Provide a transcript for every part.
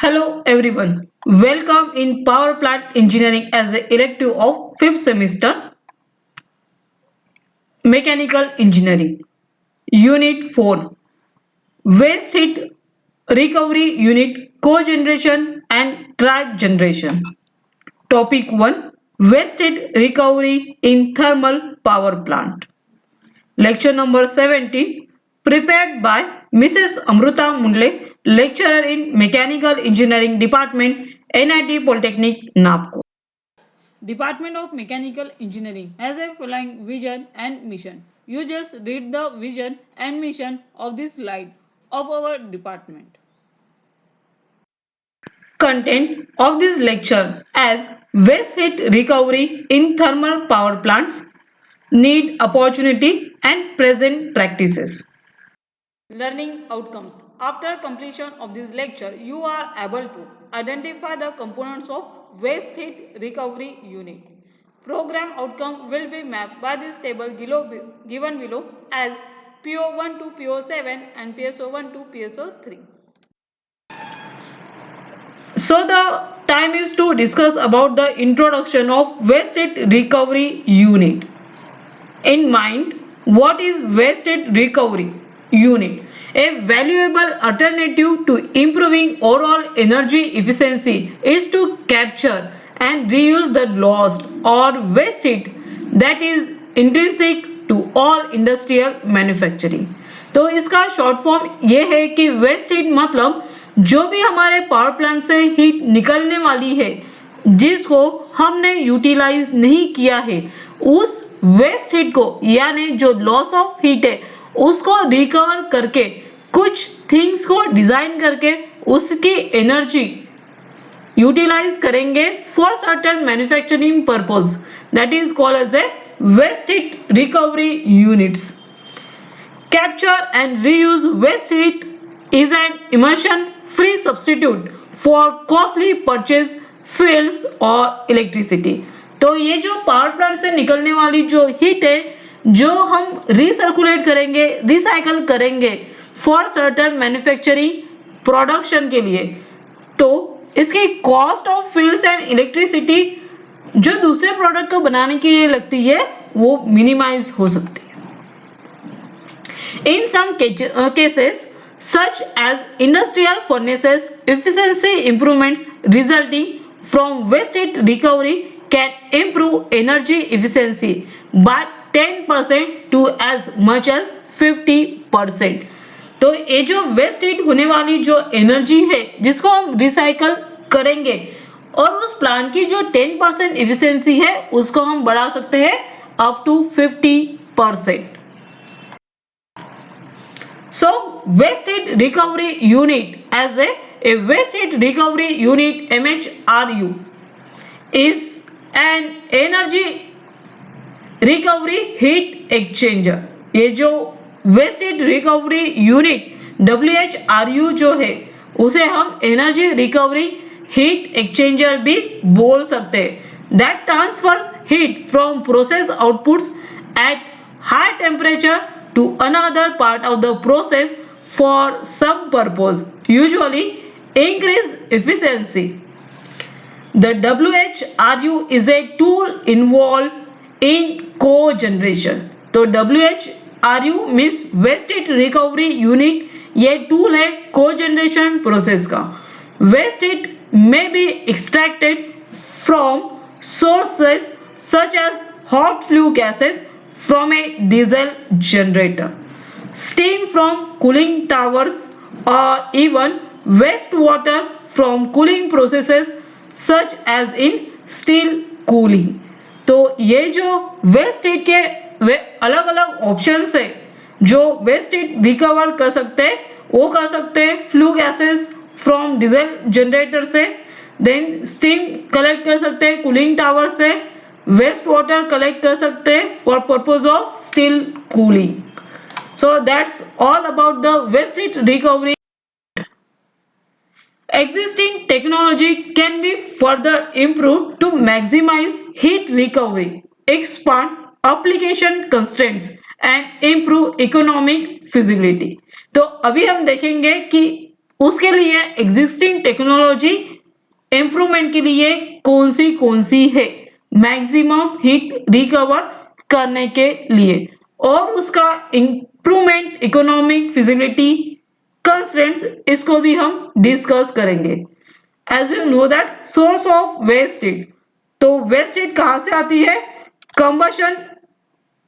Hello everyone. Welcome in Power Plant Engineering as an elective of 5th semester Mechanical Engineering. Unit 4 Waste Heat Recovery Unit Cogeneration and Trigeneration. Topic 1 Waste Heat Recovery in Thermal Power Plant. Lecture number 17 prepared by Mrs. Amruta Mundle, lecturer in Mechanical Engineering Department, NIT Polytechnic, Nagpur. Department of Mechanical Engineering has a following vision and mission. You just read the vision and mission of this slide of our department. Content of this lecture as waste heat recovery in thermal power plants, need, opportunity and present practices. Learning outcomes. After completion of this lecture, you are able to identify the components of waste heat recovery unit. Program outcome will be mapped by this table given below as PO1 to PO7 and PSO1 to PSO3. So the time is to discuss about the introduction of waste heat recovery unit. In mind, what is waste heat recovery unit? A valuable alternative to improving overall energy efficiency is to capture and reuse the lost or waste heat that is intrinsic to all industrial manufacturing. तो इसका short form ये है कि waste heat मतलब जो भी हमारे power plant से हीट निकलने वाली है जिसको हमने यूटिलाइज नहीं किया है उस वेस्ट हीट को यानी जो लॉस ऑफ हीट है उसको रिकवर करके कुछ थिंग्स को डिजाइन करके उसकी एनर्जी यूटिलाइज करेंगे for certain manufacturing purpose that is called as a waste heat recovery units. Capture and reuse waste heat is an immersion-free substitute for costly purchase fuels or electricity. तो ये जो power plant से निकलने वाली जो heat है जो हम रिसर्कुलेट करेंगे रिसाइकल करेंगे फॉर सर्टेन मैन्युफैक्चरिंग प्रोडक्शन के लिए तो इसकी cost of fuels and electricity जो दूसरे प्रोडक्ट को बनाने के लिए लगती है वो मिनिमाइज हो सकती है. In some cases, such as industrial furnaces, efficiency improvements resulting from waste heat recovery can improve energy efficiency by 10% to as much as 50%. तो ये जो वेस्ट हीट होने वाली जो एनर्जी है जिसको हम रिसाइकल करेंगे और उस प्लांट की जो 10% एफिशिएंसी है उसको हम बढ़ा सकते हैं up to 50%. So waste heat recovery unit as a waste heat recovery unit MHRU is an energy recovery heat exchanger. ये जो waste heat recovery unit WHRU जो है उसे हम energy recovery heat exchanger भी बोल सकते हैं. That transfers heat from process outputs at high temperature to another part of the process for some purpose, usually increase efficiency. The WHRU is a tool involved in cogeneration. तो WHRU means waste heat recovery unit ये tool है cogeneration process का. Waste heat may be extracted from sources such as hot flue gases from a diesel generator, steam from cooling towers or even wastewater from cooling processes such as in steel cooling. तो ये जो waste heat के वे अलग अलग options है जो waste heat recover कर सकते हैं वो कर सकते हैं flue gases from diesel generator से, देन स्टीम कलेक्ट कर सकते हैं कूलिंग टावर से, वेस्ट वाटर कलेक्ट कर सकते हैं for purpose of steel cooling. So that's all about the waste heat recovery. Existing technology can be further improved to maximize heat recovery, expand application constraints and improve economic feasibility. तो अभी हम देखेंगे कि उसके लिए एग्जिस्टिंग टेक्नोलॉजी इम्प्रूवमेंट के लिए कौन सी है मैक्सिमम हीट रिकवर करने के लिए, और उसका इम्प्रूवमेंट इकोनॉमिक फिजिबिलिटी कंस्ट्रेंट्स, इसको भी हम डिस्कस करेंगे। As you know that source of waste heat, तो वेस्ट हीट कहां से आती है? Combustion,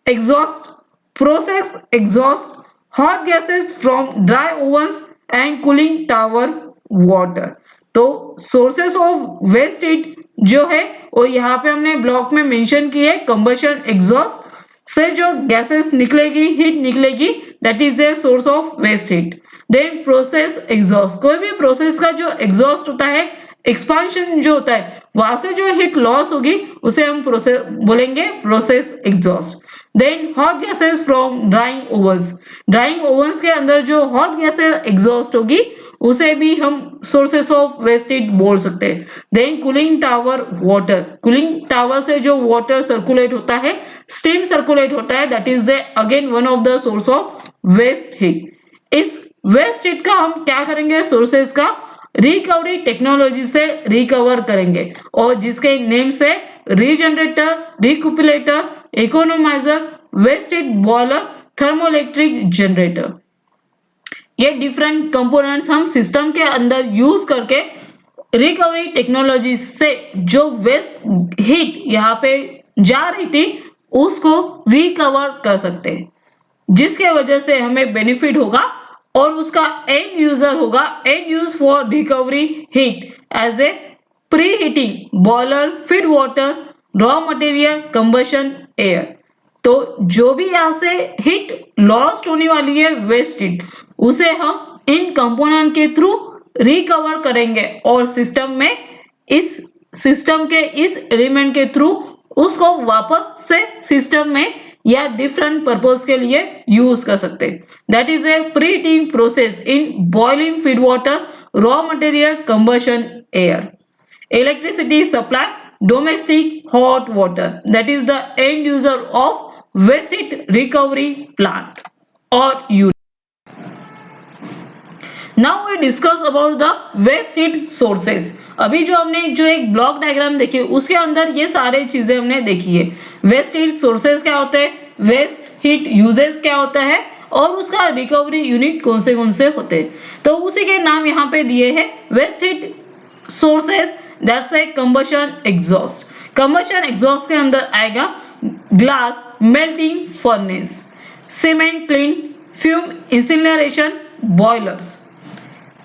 exhaust, process exhaust, hot gases from dry ovens and cooling tower water. तो सोर्सेस ऑफ वेस्ट हीट जो है वो यहाँ पे हमने ब्लॉक में मेंशन की है। कंबशन एग्जॉस्ट से जो गैसेस निकलेगी, हीट निकलेगी, that is the source of waste heat. Then process exhaust, कोई भी प्रोसेस का जो एग्जॉस्ट होता है, एक्सपांशन जो होता है, वहां से जो हीट लॉस होगी उसे हम प्रोसेस बोलेंगे, process exhaust. Then hot gases from drying ovens, drying ovens के अंदर जो हॉट गैसेस एग्जॉस्ट होगी उसे भी हम सोर्सेस ऑफ वेस्ट हीट बोल सकते हैं। Then cooling tower water, cooling tower से जो वाटर सर्कुलेट होता है, स्टीम सर्कुलेट होता है, that is again one of the source of waste heat. इस वेस्ट हीट का हम क्या करेंगे? सोर्सेस का रिकवरी टेक्नोलॉजी से रिकवर करेंगे, और जिसके नेम से regenerator, recuperator, economiser, waste heat boiler, thermoelectric generator, ये डिफरेंट कंपोनेंट्स हम सिस्टम के अंदर यूज करके रिकवरी टेक्नोलॉजी से जो वेस्ट हीट यहाँ पे जा रही थी उसको रिकवर कर सकते हैं, जिसके वजह से हमें बेनिफिट होगा, और उसका एंड यूजर होगा end use for recovery heat as a preheating boiler, feed water, raw material, combustion air. तो जो भी यहाँ से हीट लॉस्ट होने वाली है वेस्ट हीट, उसे हम इन कंपोनेंट के थ्रू रिकवर करेंगे, और सिस्टम में इस सिस्टम के इस एलिमेंट के थ्रू उसको वापस से सिस्टम में या डिफरेंट पर्पस के लिए यूज कर सकते हैं। That is A pre-heating process in boiling feed water, raw material, combustion air. Electricity supply, domestic hot water, that is the end user of waste heat recovery plant or unit. Now we discuss about the waste heat sources. अभी जो हमने जो एक block diagram देखी उसके अंदर ये सारे चीजें हमने देखी है। वेस्ट हीट सोर्सेज क्या होते हैं, वेस्ट हीट यूजेस क्या होता है, और उसका रिकवरी यूनिट कौन से होते हैं। तो उसी के नाम यहाँ पे दिए हैं। Waste heat sources, that's a combustion exhaust. Combustion exhaust के अंदर आएगा glass melting furnace, cement kiln, fume incineration, boilers.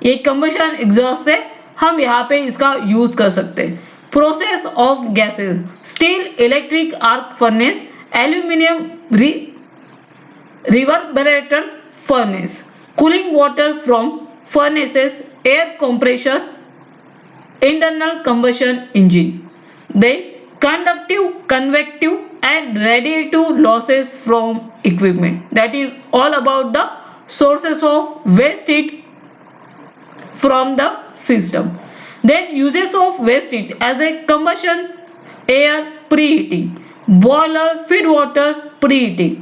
ये कंबशन एग्जॉस्ट से हम यहाँ पे इसका यूज कर सकते हैं। Process of gases, steel electric arc furnace, aluminium reverberators furnace, cooling water from furnaces, air compressor, internal combustion engine, then conductive, convective and radiative losses from equipment. That is all about the sources of waste heat from the system. Then uses of waste heat as a combustion, air preheating, boiler feed water preheating,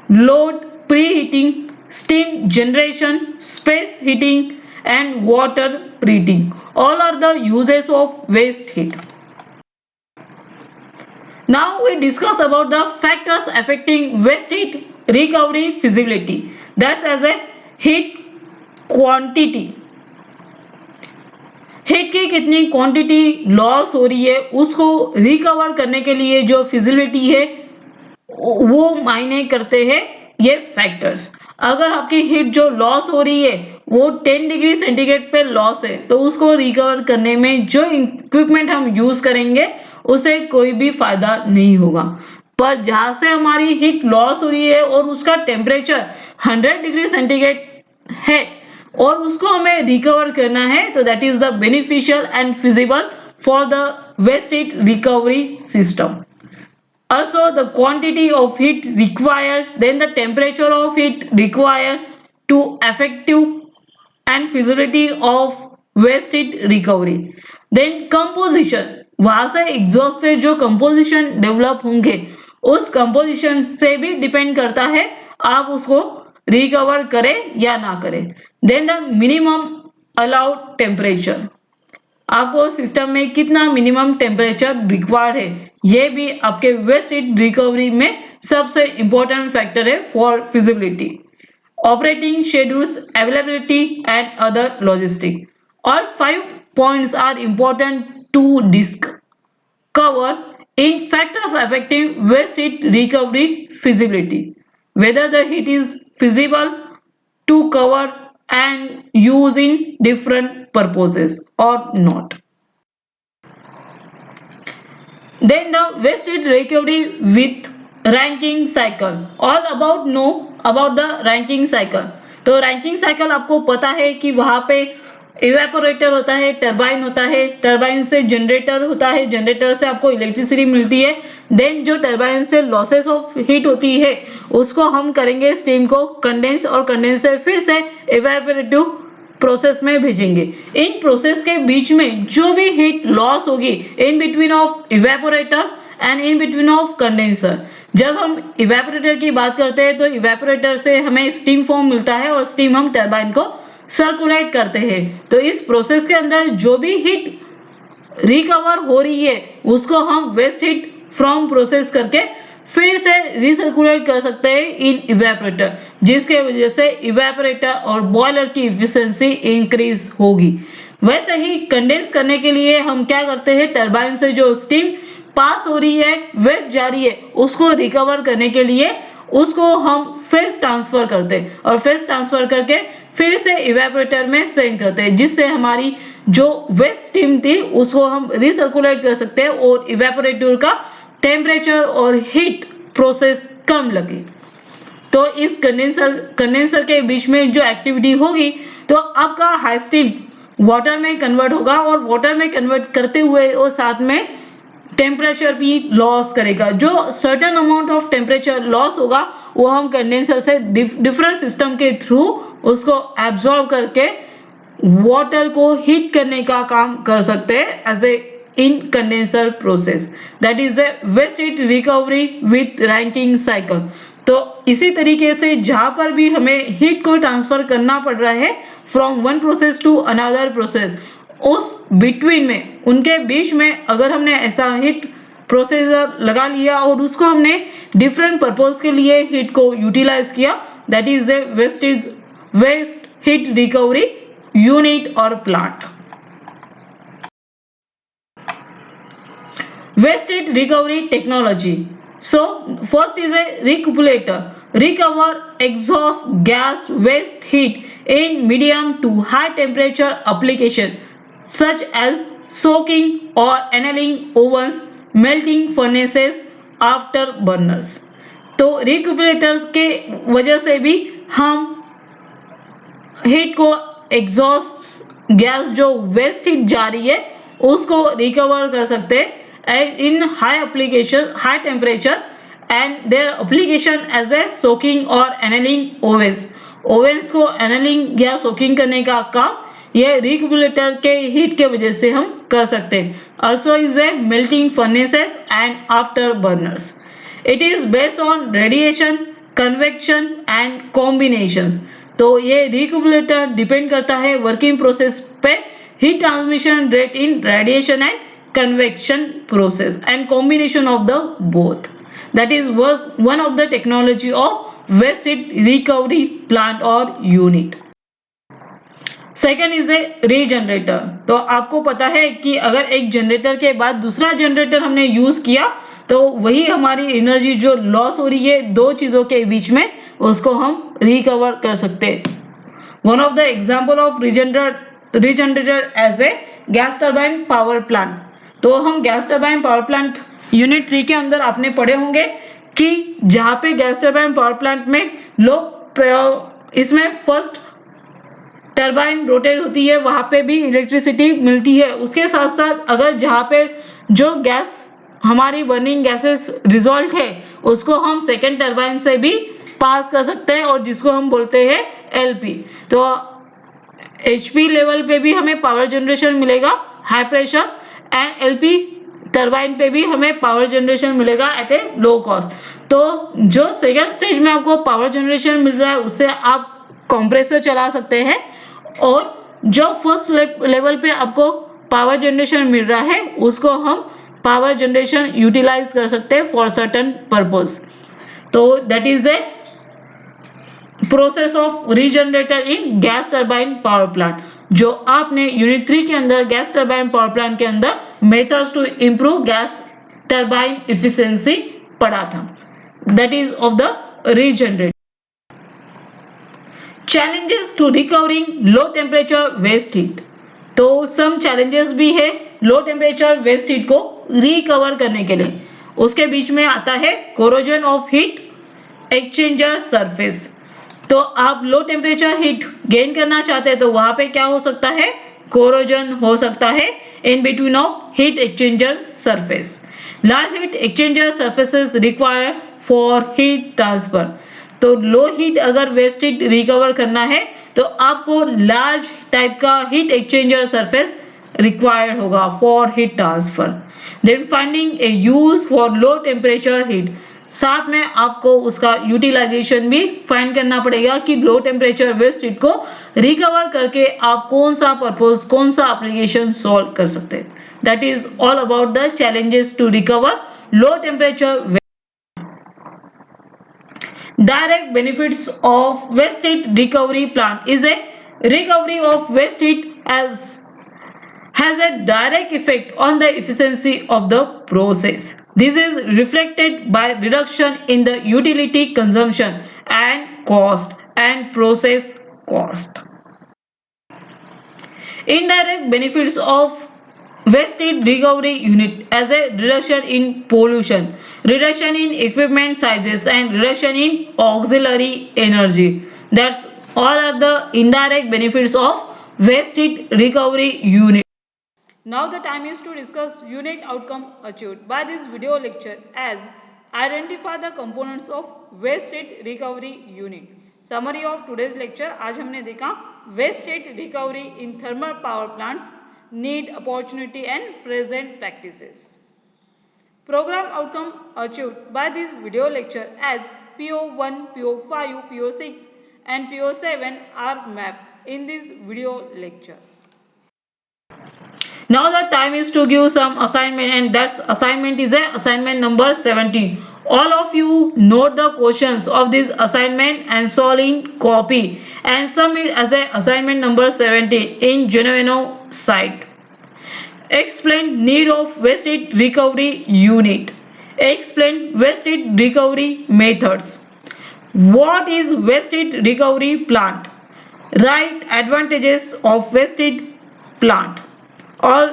load preheating, steam generation, space heating and water preheating. All are the uses of waste heat. Now we discuss about the factors affecting waste heat recovery feasibility. That's as a heat quantity. Heat की कितनी quantity loss हो रही है उसको recover करने के लिए जो फिजिबिलिटी है वो मायने करते हैं ये फैक्टर्स। अगर आपकी हीट जो लॉस हो रही है वो 10 डिग्री सेंटीग्रेड पे लॉस है, तो उसको रिकवर करने में जो इक्विपमेंट हम यूज करेंगे उसे कोई भी फायदा नहीं होगा। पर जहां से हमारी हीट लॉस हो रही है और उसका टेम्परेचर 100 डिग्री सेंटीग्रेड है और उसको हमें रिकवर करना है, तो that is the beneficial and feasible for the waste heat recovery system. Also the quantity of heat required, then the temperature of heat required to effective and feasibility of waste heat recovery. Then composition, वहां से exhaust से जो composition develop होंगे उस composition से भी depend करता है आप उसको रिकवर करें या ना करें। Then the minimum allowed temperature, आपको सिस्टम में कितना मिनिमम टेम्परेचर रिक्वायर्ड है, ये भी आपके वेस्ट हीट रिकवरी में सबसे इंपॉर्टेंट फैक्टर है for feasibility, operating schedules, availability and other logistic. All 5 points are important to cover in factors affecting waste heat recovery feasibility, whether the heat is feasible to cover and use in different purposes or not. Then the waste heat recovery with ranking cycle. All about know about the ranking cycle. तो ranking cycle आपको पता है कि वहां पे evaporator होता है, turbine होता है, टरबाइन से जनरेटर होता है, जनरेटर से आपको इलेक्ट्रिसिटी मिलती है, देन जो टरबाइन से लॉसेस ऑफ हीट होती है उसको हम करेंगे स्टीम को कंडेंस, और कंडेंस से फिर से इवेपोरेटिव प्रोसेस में भेजेंगे। इन प्रोसेस के बीच में जो भी हीट लॉस होगी इन between of evaporator and in between of condenser, जब हम इवेपोरेटर की बात करते हैं तो इवेपोरेटर से हमें स्टीम फॉर्म मिलता है और स्टीम हम टरबाइन को सर्कुलेट करते हैं। तो इस प्रोसेस के अंदर जो भी हीट रिकवर हो रही है उसको हम वेस्ट हीट फ्रॉम प्रोसेस करके फिर से रिसर्कुलेट कर सकते हैं इन इवेपोरेटर, जिसके वजह से इवेपोरेटर और बॉयलर की इफिशिएंसी इंक्रीज होगी। वैसे ही कंडेंस करने के लिए हम क्या करते हैं, टरबाइन से जो स्टीम पास हो रही है, वेस्ट जा रही है, उसको रिकवर करने के लिए उसको हम फेस ट्रांसफर करते हैं और फेस ट्रांसफर करके फिर से इवेपोरेटर में सेंड करते हैं, जिससे हमारी जो वेस्ट स्टीम थी उसको हम रिसर्कुलेट कर सकते हैं और इवेपोरेटर का टेम्परेचर और हीट प्रोसेस कम लगे। तो इस कंडेंसर के बीच में जो एक्टिविटी होगी तो आपका हाई स्टीम वाटर में कन्वर्ट होगा और वाटर में कन्वर्ट करते हुए और साथ में टेम्परेचर भी लॉस करेगा। जो certain amount of temperature loss होगा वो हम कंडेंसर से डिफरेंट सिस्टम के थ्रू उसको एब्जॉर्ब करके वाटर को हीट करने का काम कर सकते हैं as a in condenser process, that is a waste heat recovery with ranking cycle. तो इसी तरीके से जहां पर भी हमें हीट को ट्रांसफर करना पड़ रहा है from one process to another process, उस बिटवीन में उनके बीच में अगर हमने ऐसा हीट प्रोसेसर लगा लिया और उसको हमने डिफरेंट पर्पस के लिए हीट को यूटिलाइज किया, that is a waste heat recovery unit और plant. Waste heat recovery technology. So first is a recuperator. Recover exhaust gas waste heat in medium to high temperature application such as soaking or annealing ovens, melting furnaces, after burners. तो रिक्यूपरेटर्स के वजह से भी हम heat को exhaust gas जो waste heat जा रही है उसको रिकवर कर सकते हैं and in high temperature and their application as a soaking or annealing ovens को annealing या soaking करने का काम ये रिक्यूपरेटर के हीट के वजह से हम कर सकते हैं। also is a melting furnaces and after burners. it is based on radiation, convection and combinations. तो ये रिक्यूपरेटर डिपेंड करता है वर्किंग प्रोसेस पे, heat transmission rate in radiation and convection process and combination of the both. That is was one of the technology of waste heat recovery plant or unit. Second is a regenerator. तो आपको पता है कि अगर एक generator के बाद दूसरा जनरेटर हमने यूज किया तो वही हमारी एनर्जी जो लॉस हो रही है दो चीजों के बीच में उसको हम रिकवर कर सकते हैं। One of the example of regenerator as a gas turbine power plant. तो हम gas turbine power plant unit 3 के अंदर आपने पढ़े होंगे कि जहां पे गैस टरबाइन पावर प्लांट में लोग इसमें फर्स्ट टरबाइन रोटेट होती है, वहां पे भी इलेक्ट्रिसिटी मिलती है। उसके साथ साथ अगर जहां पे जो गैस हमारी बर्निंग गैसेस रिजॉल्ट है उसको हम सेकेंड टरबाइन से भी पास कर सकते हैं और जिसको हम बोलते हैं एलपी। तो एचपी लेवल पे भी हमें पावर जनरेशन मिलेगा high pressure and LP turbine पे भी हमें पावर जनरेशन मिलेगा एट ए लो कॉस्ट। तो जो सेकेंड स्टेज में आपको पावर जनरेशन मिल रहा है उससे आप कंप्रेसर चला सकते हैं और जो फर्स्ट लेवल पे आपको पावर जनरेशन मिल रहा है उसको हम पावर जनरेशन यूटिलाइज कर सकते हैं फॉर सर्टन पर्पस। तो that is the process of regenerator in gas turbine power plant, जो आपने यूनिट 3 के अंदर गैस टरबाइन पावर प्लांट के अंदर methods to improve gas turbine efficiency पढ़ा था। That is of the regenerator. Challenges to recovering low temperature waste heat. तो some challenges भी है लो टेम्परेचर वेस्ट हीट को रिकवर करने के लिए। उसके बीच में आता है corrosion of heat exchanger surface. तो आप लो टेम्परेचर हीट गेन करना चाहते हैं तो वहां पे क्या हो सकता है, कोरोजन हो सकता है in between of heat exchanger surface. Large heat exchanger surfaces require for heat transfer. तो लो हीट अगर वेस्ट हीट रिकवर करना है तो आपको लार्ज टाइप का हीट एक्सचेंजर सरफेस रिक्वायर्ड होगा for heat transfer. Then finding a use for low temperature heat, साथ में आपको उसका यूटिलाइजेशन भी फाइंड करना पड़ेगा कि लो टेम्परेचर वेस्ट हीट को रिकवर करके आप कौन सा पर्पस, कौन सा एप्लीकेशन सॉल्व कर सकते हैं। That is all about the challenges to recover low temperature. Direct benefits of waste heat recovery plant is a recovery of waste heat has a direct effect on the efficiency of the process. This is reflected by reduction in the utility consumption and cost and process cost. Indirect benefits of waste heat recovery unit as a reduction in pollution, reduction in equipment sizes and reduction in auxiliary energy. That's all are the indirect benefits of waste heat recovery unit. Now the time is to discuss unit outcome achieved by this video lecture as identify the components of waste heat recovery unit. Summary of today's lecture, आज हमने देखा waste heat recovery in thermal power plants, need, opportunity and present practices. Program outcome achieved by this video lecture as PO1, PO5, PO6 and PO7 are mapped in this video lecture. Now the time is to give some assignment, and that assignment is a assignment number 17. All of you note the questions of this assignment and solve in copy and submit as a assignment number 17 in Genuino site. Explain need of waste heat recovery unit. Explain waste heat recovery methods. What is waste heat recovery plant? Write advantages of waste heat plant. All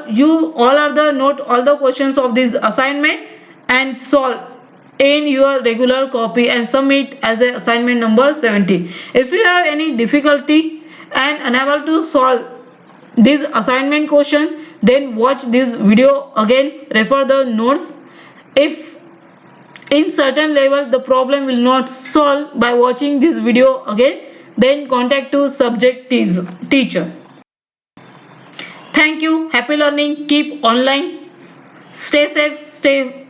are the note all the questions of this assignment and solve in your regular copy and submit as a assignment number 17. If you have any difficulty and unable to solve this assignment question, then watch this video again, refer the notes. If in certain level the problem will not solve by watching this video again, then contact to subject teacher. Thank you. Happy learning. Keep online. Stay safe. Stay